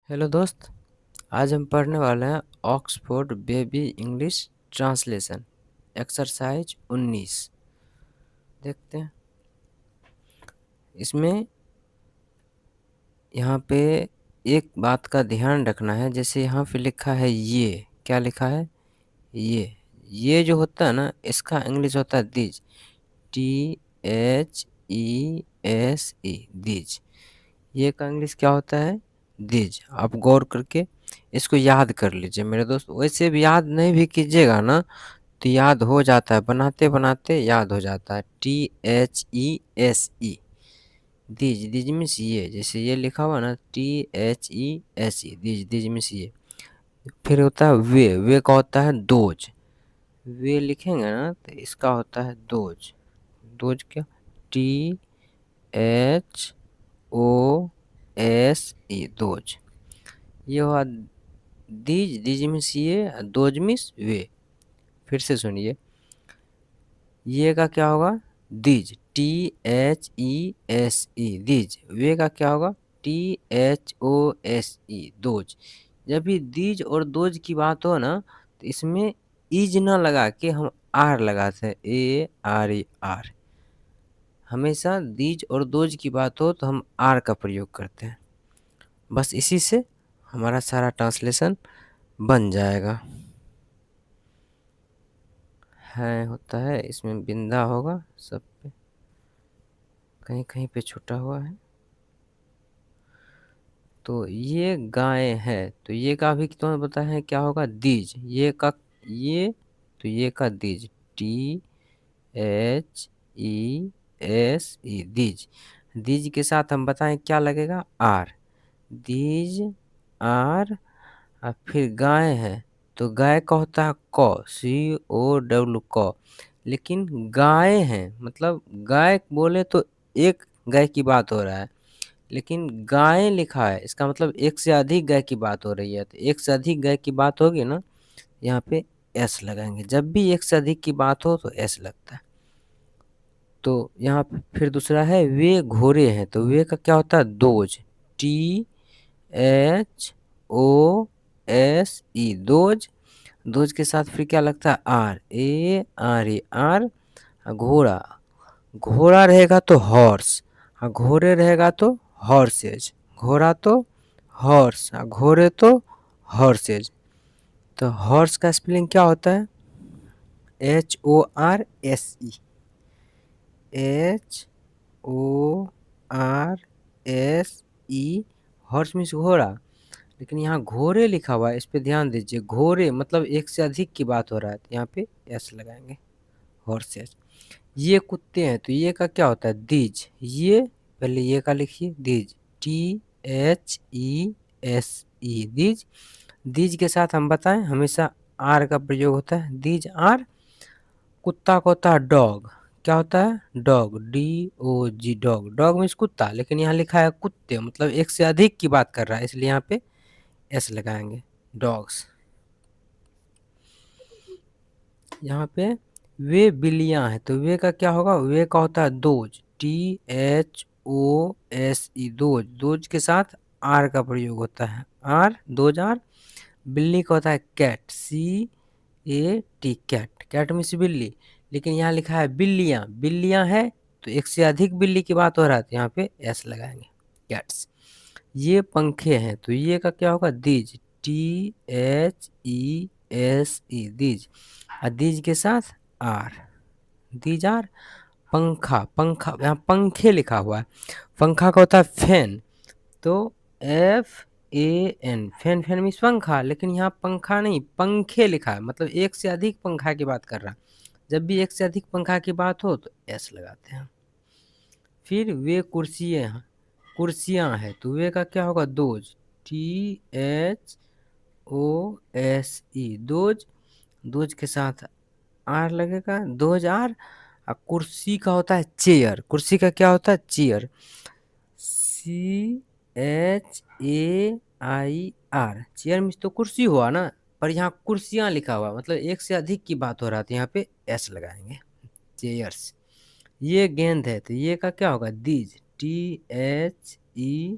Hello दोस्त। आज हम पढ़ने वाले हैं Oxford baby English translation exercise 19। देखते हैं इसमें। यहाँ पे एक बात का ध्यान रखना है। जैसे यहाँ पे लिखा है ये, क्या लिखा है? ये जो होता है ना, इसका इंग्लिश होता है दीज। THESE these. ये का इंग्लिश क्या होता है? दीज। आप गौर करके इसको याद कर लीजिए मेरे दोस्त। वैसे भी याद नहीं भी कीजिएगा ना तो याद हो जाता है, बनाते बनाते याद हो जाता है। THESE these. दीज मीन्स ये, जैसे ये लिखा हुआ ना THESE दीज। दीज मीन्स ये। फिर होता है वे का होता है दोज। वे लिखेंगे ना तो इसका होता है दोज। दोज क्या? THOSE those. ये हुआ दीज। दीज मीन्स ये, दोज मीन्स वे। फिर से सुनिए, ये का क्या होगा? दीज। THESE these. वे का क्या होगा? THOSE those. जब भी दीज और दोज की बात हो ना तो इसमें इज ना लगा के हम आर लगाते हैं। ARER। हमेशा दीज और दोज की बात हो तो हम आर का प्रयोग करते हैं। बस इसी से हमारा सारा ट्रांसलेशन बन जाएगा। है होता है इसमें बिंदा होगा सब पे, कहीं कहीं पे छुटा हुआ है। तो ये गाय है तो ये का भी तुम्हें पता है क्या होगा? दीज। ये का ये, तो ये का दीज। THESE these. दीज के साथ हम बताएं क्या लगेगा? आर। These are. और फिर गाय है तो गाय का होता है कौ। COW कौ। लेकिन गाय है मतलब गाय बोले तो एक गाय की बात हो रहा है, लेकिन गाय लिखा है इसका मतलब एक से अधिक गाय की बात हो रही है। तो एक से अधिक गाय की बात होगी ना, यहाँ पे एस लगाएंगे। जब भी एक से अधिक की बात हो तो एस लगता है। तो यहाँ पे फिर दूसरा है वे घोड़े हैं तो वे का क्या होता है? दोज। THOSE those. दोज के साथ फिर क्या लगता है? ARER। घोड़ा। घोड़ा रहेगा तो हॉर्स, और घोड़े रहेगा तो हॉर्सेज। घोड़ा तो हॉर्स, और घोड़े तो हॉर्सेज। तो हॉर्स का स्पेलिंग क्या होता है? HORSE। HORSE। हॉर्स मीन्स घोड़ा। लेकिन यहाँ घोड़े लिखा हुआ है, इस पे ध्यान दीजिए। घोड़े मतलब एक से अधिक की बात हो रहा है तो यहाँ पे एस लगाएंगे। हॉर्सेज। ये कुत्ते हैं तो ये का क्या होता है? दीज। ये पहले ये का लिखिए दीज। THESE these. दीज के साथ हम बताएं हमेशा आर का प्रयोग होता है। These are. कुत्ता का होता है डॉग। क्या होता है? Dog. DOG dog. Dog means कुत्ता, लेकिन यहाँ लिखा है कुत्ते मतलब एक से अधिक की बात कर रहा है, इसलिए यहाँ पे एस लगाएंगे। डॉग्स। यहाँ पे वे बिल्लियां हैं तो वे का क्या होगा? वे का होता है दोज। THOSE those. दोज के साथ आर का प्रयोग होता है। Are, those are. बिल्ली का होता है cat. CAT cat. Cat means बिल्ली, लेकिन यहाँ लिखा है बिल्लियां। बिल्लियां है तो एक से अधिक बिल्ली की बात हो रहा है तो यहाँ पे एस लगाएंगे। कैट्स। ये पंखे हैं तो ये का क्या होगा? दीज। THESE these. और दीज के साथ आर। These are. पंखा। पंखा यहाँ पंखे लिखा हुआ है। पंखा का होता है फैन तो FAN। फैन। फैन मीन्स पंखा, लेकिन यहाँ पंखा नहीं पंखे लिखा है मतलब एक से अधिक पंखा की बात कर रहा है। जब भी एक से अधिक पंखा की बात हो तो एस लगाते हैं। फिर वे कुर्सियाँ कुर्सियाँ है तो वे का क्या होगा? दोज। THOSE those. दोज के साथ आर लगेगा। Those are. और कुर्सी का होता है चेयर। कुर्सी का क्या होता है? चेयर। CHAIR। चेयर मीन्स तो कुर्सी हुआ ना, पर यहाँ कुर्सियाँ लिखा हुआ मतलब एक से अधिक की बात हो रहा था, यहाँ पे एस लगाएंगे। चेयर्स। ये गेंद है तो ये का क्या होगा? These. THESE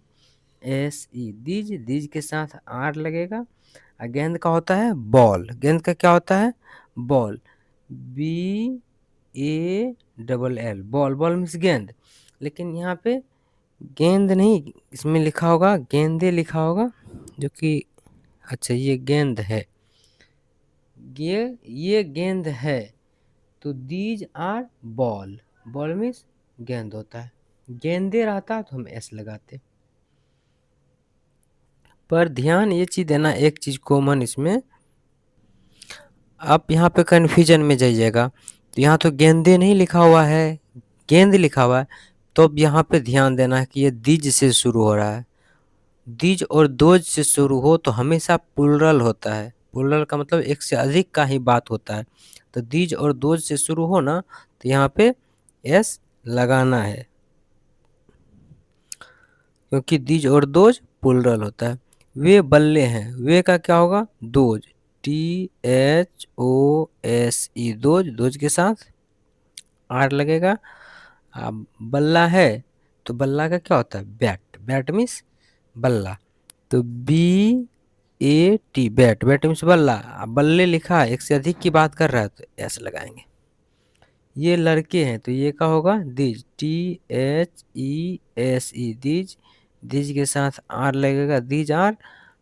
S e these, these के साथ आर लगेगा। और गेंद का होता है बॉल, गेंद का क्या होता है ball, b a double l ball, ball means गेंद। लेकिन यहाँ पे गेंद नहीं, इसमें लिखा होगा गेंदे लिखा होगा, जो कि अच्छा ये गेंद है, ये गेंद है, तो these are ball, ball means गेंद होता है, गेंदे रहता तो हम एस लगाते। पर ध्यान ये चीज देना, एक चीज कॉमन इसमें, आप यहाँ पे कन्फ्यूजन में जाइएगा, तो यहाँ तो गेंदे नहीं लिखा हुआ है, गेंद लिखा हुआ है, तो अब यहाँ पे ध्यान देना है कि ये दीज से शुरू हो रहा है। दीज और दोज से शुरू हो तो हमेशा प्लुरल होता है, प्लुरल का मतलब एक से अधिक का ही बात होता है। तो दीज और दोज से शुरू हो ना, तो यहाँ पे एस लगाना है, क्योंकि दीज और दोज प्लुरल होता है। वे बल्ले हैं, वे का क्या होगा those, t h o s e those, those के साथ आर लगेगा। अब बल्ला है, तो बल्ला का क्या होता है बैट, बैट मीन्स बल्ला, तो b a t bat, bat means बल्ला। अब बल्ले लिखा है, एक से अधिक की बात कर रहा है तो एस लगाएंगे। ये लड़के हैं, तो ये का होगा these, T h e s e these, these के साथ आर लगेगा, दीज आर।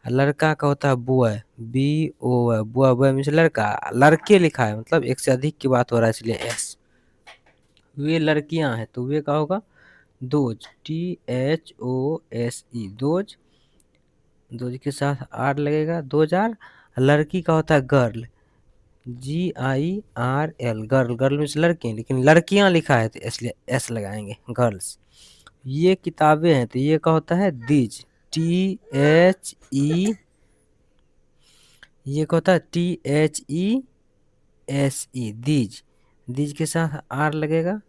लड़का का होता है boy, b o, boy, boy means लड़का, लड़के लिखा है मतलब एक से अधिक की बात हो रहा है इसलिए एस। वे लड़कियां हैं, तो वे का होगा those, t h o s e those, those के साथ आर लगेगा, दोज आर। लड़की का होता है girl, g i r l girl, girl means लड़के, लेकिन लड़कियां लिखा है तो इसलिए एस लगाएंगे गर्ल्स। ये किताबें हैं, तो ये का होता है दीज, टी एच ई, ये का होता है t h e s e these, these के साथ आर लगेगा।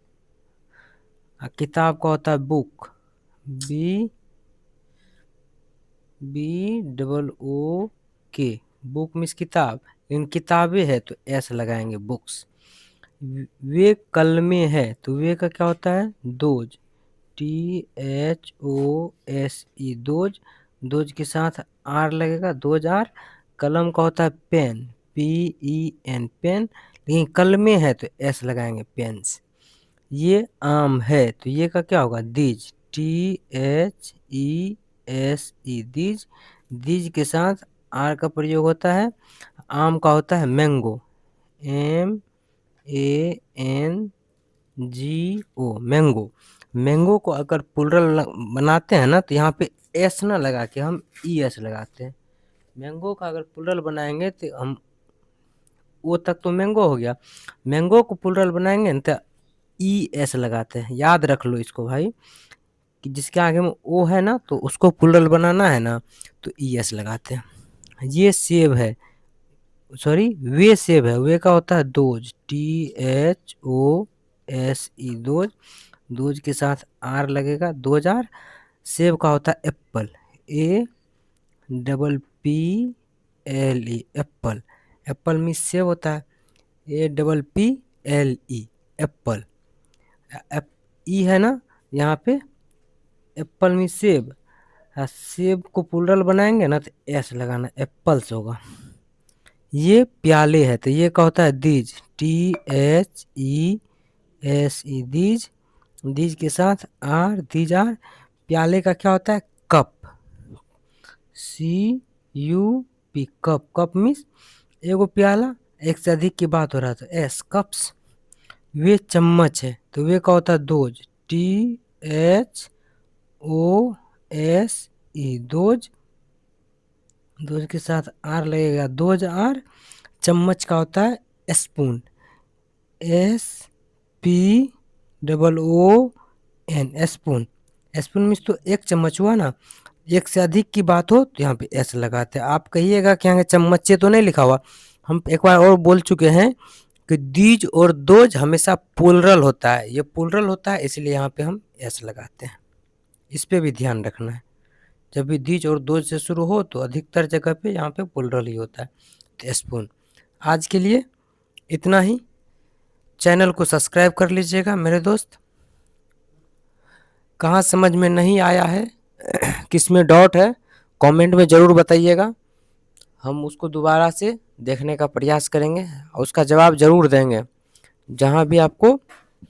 किताब का होता है book, b b double o k, book means किताब, इन किताबें है तो एस लगाएंगे बुक्स। वे कलमे है, तो वे का क्या होता है those, t h o s e those, those के साथ आर लगेगा, दोज आर। कलम का होता है pen, p e n pen, लेकिन कलमे है तो एस लगाएंगे पेन्स। ये आम है, तो ये का क्या होगा these, T h e s e these, these के साथ आर का प्रयोग होता है। आम का होता है mango, m a n g o mango, mango को अगर प्लुरल बनाते हैं ना, तो यहाँ पे एस ना लगा के हम ई एस लगाते हैं। मैंगो का अगर प्लुरल बनाएंगे तो हम ओ तक तो मैंगो हो गया, मैंगो को प्लुरल बनाएंगे ना तो ई एस लगाते हैं। याद रख लो इसको भाई, कि जिसके आगे में ओ है ना, तो उसको प्लुरल बनाना है ना, तो ई एस लगाते हैं। ये सेब है, सॉरी वे सेब है, वे का होता है those, t h o s e those, those के साथ आर लगेगा, दोज आर। सेब का होता है apple, A double P L E apple, apple means सेब होता है, A double P L E apple, E है ना यहाँ पे, एप्पल मीन्स सेब, सेब को प्लुरल बनाएंगे ना तो एस लगाना, एप्पल्स होगा। ये प्याले है, तो ये का होता है these, T h e s e these, these के साथ आर, दीज आर। प्याले का क्या होता है cup, C U P cup, cup means एगो प्याला, एक से अधिक की बात हो रहा था एस कप्स। वे चम्मच है, तो वे का होता है those, t h o s e those, those के साथ आर लगेगा, दोज आर। चम्मच का होता है spoon, s p double o n spoon, spoon means तो एक चम्मच हुआ ना, एक से अधिक की बात हो तो यहाँ पे एस लगाते हैं। आप कहिएगा कि यहाँ चम्मचे तो नहीं लिखा हुआ, हम एक बार और बोल चुके हैं कि दीज और दोज हमेशा प्लुरल होता है, ये प्लुरल होता है इसलिए यहाँ पे हम एस लगाते हैं। इस पे भी ध्यान रखना है, जब भी दीज और दोज से शुरू हो तो अधिकतर जगह पे यहाँ पे प्लुरल ही होता है। तो स्पून। आज के लिए इतना ही, चैनल को सब्सक्राइब कर लीजिएगा मेरे दोस्त। कहाँ समझ में नहीं आया है किस में डॉट है कमेंट में ज़रूर बताइएगा। हम उसको दोबारा से देखने का प्रयास करेंगे और उसका जवाब ज़रूर देंगे जहाँ भी आपको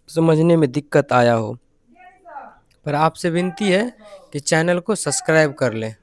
समझने में दिक्कत आया हो। पर आपसे विनती है कि चैनल को सब्सक्राइब कर लें।